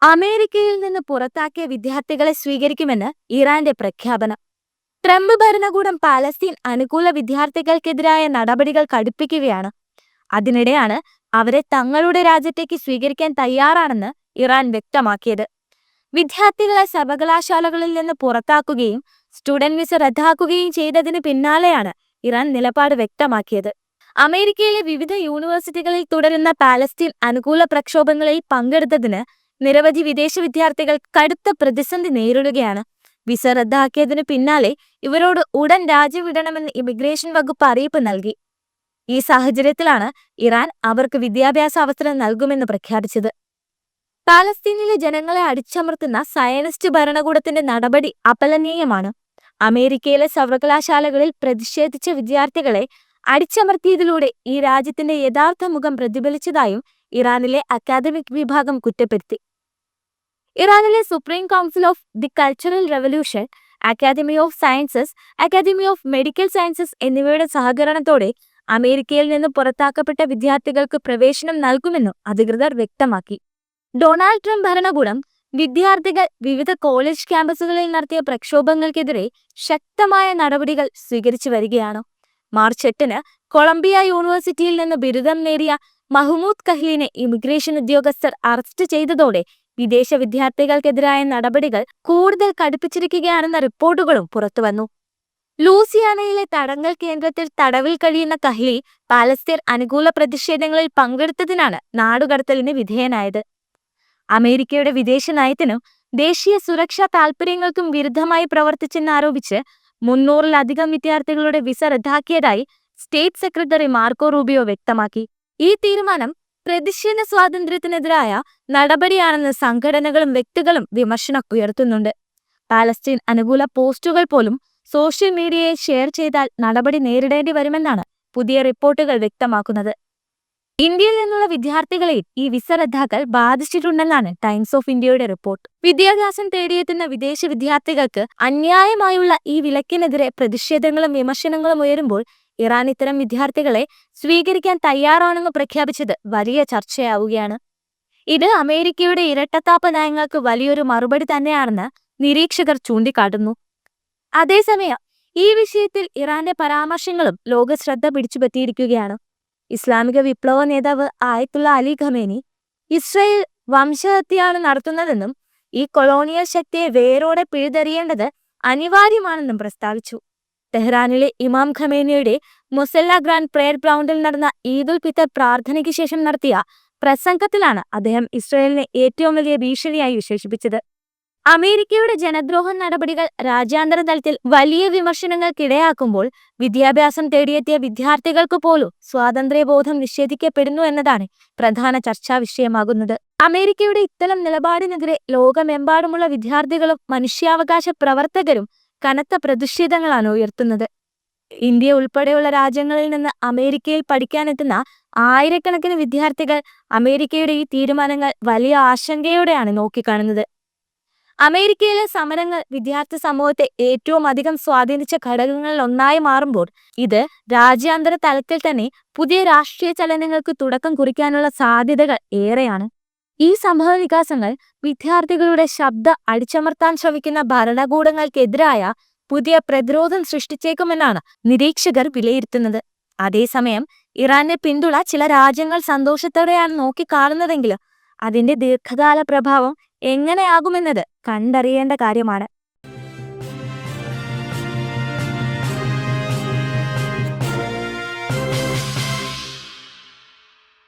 അമേരിക്കയിൽ നിന്ന് പുറത്താക്കിയ വിദ്യാർത്ഥികളെ സ്വീകരിക്കുമെന്ന് ഇറാന്റെ പ്രഖ്യാപനം. ട്രംപ് ഭരണകൂടം പാലസ്തീൻ അനുകൂല വിദ്യാർത്ഥികൾക്കെതിരായ നടപടികൾ കടുപ്പിക്കുകയാണ്. അതിനിടെയാണ് അവരെ തങ്ങളുടെ രാജ്യത്തേക്ക് സ്വീകരിക്കാൻ തയ്യാറാണെന്ന് ഇറാൻ വ്യക്തമാക്കിയത്. വിദ്യാർത്ഥികളെ സർവകലാശാലകളിൽ നിന്ന് പുറത്താക്കുകയും സ്റ്റുഡന്റ് വിസ റദ്ദാക്കുകയും ചെയ്തതിന് പിന്നാലെയാണ് ഇറാൻ നിലപാട് വ്യക്തമാക്കിയത്. അമേരിക്കയിലെ വിവിധ യൂണിവേഴ്സിറ്റികളിൽ തുടരുന്ന പാലസ്തീൻ അനുകൂല പ്രക്ഷോഭങ്ങളിൽ പങ്കെടുത്തതിന് നിരവധി വിദേശ വിദ്യാർത്ഥികൾ കടുത്ത പ്രതിസന്ധി നേരിടുകയാണ്. വിസ റദ്ദാക്കിയതിനു പിന്നാലെ ഇവരോട് ഉടൻ രാജ്യം വിടണമെന്ന് ഇമിഗ്രേഷൻ വകുപ്പ് അറിയിപ്പ് നൽകി. ഈ സാഹചര്യത്തിലാണ് ഇറാൻ അവർക്ക് വിദ്യാഭ്യാസ അവസരം നൽകുമെന്ന് പ്രഖ്യാപിച്ചത്. പാലസ്തീനിലെ ജനങ്ങളെ അടിച്ചമർത്തുന്ന സയനിസ്റ്റ് ഭരണകൂടത്തിന്റെ നടപടി അപലപനീയമാണ്. അമേരിക്കയിലെ സർവകലാശാലകളിൽ പ്രതിഷേധിച്ച വിദ്യാർത്ഥികളെ അടിച്ചമർത്തിയതിലൂടെ ഈ രാജ്യത്തിന്റെ യഥാർത്ഥ മുഖം പ്രതിഫലിച്ചതായും ഇറാനിലെ അക്കാദമിക് വിഭാഗം കുറ്റപ്പെടുത്തി. ഇറാനിലെ supreme council of the cultural revolution, academy of sciences, academy of medical sciences എന്നിവയുടെ സഹകരണത്തോടെ അമേരിക്കയിൽ നിന്ന് പുറത്താക്കപ്പെട്ട വിദ്യാർത്ഥികൾക്ക് പ്രവേശനം നൽകുമെന്നും അധികൃതർ വ്യക്തമാക്കി. ഡൊണാൾഡ് ട്രംപ് ഭരണകൂടം വിദ്യാർത്ഥികൾ വിവിധ കോളേജ് ക്യാമ്പസുകളിൽ നടത്തിയ പ്രക്ഷോഭങ്ങൾക്കെതിരെ ശക്തമായ നടപടികൾ സ്വീകരിച്ചു വരികയാണ്. മാർച്ച് 8-ന് കൊളംബിയ യൂണിവേഴ്സിറ്റിയിൽ നിന്ന് ബിരുദം നേടിയ മഹ്മൂദ് കഹ്ലിനെ ഇമിഗ്രേഷൻ ഉദ്യോഗസ്ഥർ അറസ്റ്റ് ചെയ്തതോടെ വിദേശ വിദ്യാർത്ഥികൾക്കെതിരായ നടപടികൾ കൂടുതൽ കടുപ്പിച്ചിരിക്കുകയാണെന്ന റിപ്പോർട്ടുകളും പുറത്തുവന്നു. ലൂസിയാനയിലെ തടങ്കൽ കേന്ദ്രത്തിൽ തടവിൽ കഴിയുന്ന കഹ്ലി പാലസ്തീൻ അനുകൂല പ്രതിഷേധങ്ങളിൽ പങ്കെടുത്തതിനാണ് നാടുകടത്തലിന് വിധേയനായത്. അമേരിക്കയുടെ വിദേശ നയത്തിനും ദേശീയ സുരക്ഷാ താൽപര്യങ്ങൾക്കും വിരുദ്ധമായി പ്രവർത്തിച്ചെന്നാരോപിച്ച് 300-ലധികം വിദ്യാർത്ഥികളുടെ വിസ റദ്ദാക്കിയതായി സ്റ്റേറ്റ് സെക്രട്ടറി മാർക്കോ റൂബിയോ വ്യക്തമാക്കി. ഈ തീരുമാനം പ്രതിഷേധ സ്വാതന്ത്ര്യത്തിനെതിരായ നടപടിയാണെന്ന് സംഘടനകളും വ്യക്തികളും വിമർശനം ഉയർത്തുന്നുണ്ട്. പാലസ്തീൻ അനുകൂല പോസ്റ്റുകൾ പോലും സോഷ്യൽ മീഡിയയിൽ ഷെയർ ചെയ്താൽ നടപടി നേരിടേണ്ടി വരുമെന്നാണ് പുതിയ റിപ്പോർട്ടുകൾ വ്യക്തമാക്കുന്നത്. ഇന്ത്യയിൽ നിന്നുള്ള വിദ്യാർത്ഥികളെ ഈ വിസ റദ്ദാക്കൽ ബാധിച്ചിട്ടുണ്ടെന്നാണ് ടൈംസ് ഓഫ് ഇന്ത്യയുടെ റിപ്പോർട്ട്. വിദ്യാഭ്യാസം തേടിയെത്തുന്ന വിദേശ വിദ്യാർത്ഥികൾക്ക് അന്യായമായുള്ള ഈ വിലക്കിനെതിരെ പ്രതിഷേധങ്ങളും വിമർശനങ്ങളും ഉയരുമ്പോൾ ഇറാൻ ഇത്തരം വിദ്യാർത്ഥികളെ സ്വീകരിക്കാൻ തയ്യാറാണെന്ന് പ്രഖ്യാപിച്ചത് വലിയ ചർച്ചയാവുകയാണ്. ഇത് അമേരിക്കയുടെ ഇരട്ടത്താപ്പ് നയങ്ങൾക്ക് വലിയൊരു മറുപടി തന്നെയാണെന്ന് നിരീക്ഷകർ ചൂണ്ടിക്കാട്ടുന്നു. അതേസമയം ഈ വിഷയത്തിൽ ഇറാന്റെ പരാമർശങ്ങളും ലോക ശ്രദ്ധ പിടിച്ചുപറ്റിയിരിക്കുകയാണ്. ഇസ്ലാമിക വിപ്ലവ നേതാവ് ആയത്തുള്ള അലി ഖമേനി ഇസ്രായേൽ വംശഹത്യയാണ് നടത്തുന്നതെന്നും ഈ കൊളോണിയൽ ശക്തിയെ വേരോടെ പിഴുതെറിയേണ്ടത് അനിവാര്യമാണെന്നും പ്രസ്താവിച്ചു. ടെഹ്റാനിലെ ഇമാം ഖമേനിയുടെ മുസല്ല ഗ്രാൻഡ് പ്രേയർ ഗ്രൗണ്ടിൽ നടന്ന ഈദുൽ ഫിത്തർ പ്രാർത്ഥനയ്ക്ക് ശേഷം നടത്തിയ പ്രസംഗത്തിലാണ് അദ്ദേഹം ഇസ്രായേലിനെ ഏറ്റവും വലിയ ഭീഷണിയായി വിശേഷിപ്പിച്ചത്. അമേരിക്കയുടെ ജനദ്രോഹ നടപടികൾ രാജ്യാന്തര തലത്തിൽ വലിയ വിമർശനങ്ങൾക്കിടയാക്കുമ്പോൾ വിദ്യാഭ്യാസം തേടിയെത്തിയ വിദ്യാർത്ഥികൾക്ക് പോലും സ്വാതന്ത്ര്യബോധം നിഷേധിക്കപ്പെടുന്നു എന്നതാണ് പ്രധാന ചർച്ചാ വിഷയമാകുന്നത്. അമേരിക്കയുടെ ഇത്തരം നിലപാടിനെതിരെ ലോകമെമ്പാടുമുള്ള വിദ്യാർത്ഥികളും മനുഷ്യാവകാശ പ്രവർത്തകരും കനത്ത പ്രതിഷേധങ്ങളാണ് ഉയർത്തുന്നത്. ഇന്ത്യ ഉൾപ്പെടെയുള്ള രാജ്യങ്ങളിൽ നിന്ന് അമേരിക്കയിൽ പഠിക്കാനെത്തുന്ന ആയിരക്കണക്കിന് വിദ്യാർത്ഥികൾ അമേരിക്കയുടെ ഈ തീരുമാനങ്ങൾ വലിയ ആശങ്കയോടെയാണ് നോക്കിക്കാണുന്നത്. അമേരിക്കയിലെ സമരങ്ങൾ വിദ്യാർത്ഥി സമൂഹത്തെ ഏറ്റവും അധികം സ്വാധീനിച്ച ഘടകങ്ങളിൽ ഒന്നായി മാറുമ്പോൾ ഇത് രാജ്യാന്തര തലത്തിൽ തന്നെ പുതിയ രാഷ്ട്രീയ ചലനങ്ങൾക്ക് തുടക്കം കുറിക്കാനുള്ള സാധ്യതകൾ ഏറെയാണ്. ഈ സംഭവ വികാസങ്ങൾ വിദ്യാർത്ഥികളുടെ ശബ്ദം അടിച്ചമർത്താൻ ശ്രമിക്കുന്ന ഭരണകൂടങ്ങൾക്കെതിരായ പുതിയ പ്രതിരോധം സൃഷ്ടിച്ചേക്കുമെന്നാണ് നിരീക്ഷകർ വിലയിരുത്തുന്നത്. അതേസമയം ഇറാന്റെ പിന്തുണ ചില രാജ്യങ്ങൾ സന്തോഷത്തോടെയാണ് നോക്കിക്കാണുന്നതെങ്കിലും അതിന്റെ ദീർഘകാല പ്രഭാവം എങ്ങനെയാകുമെന്നത് കണ്ടറിയേണ്ട കാര്യമാണ്.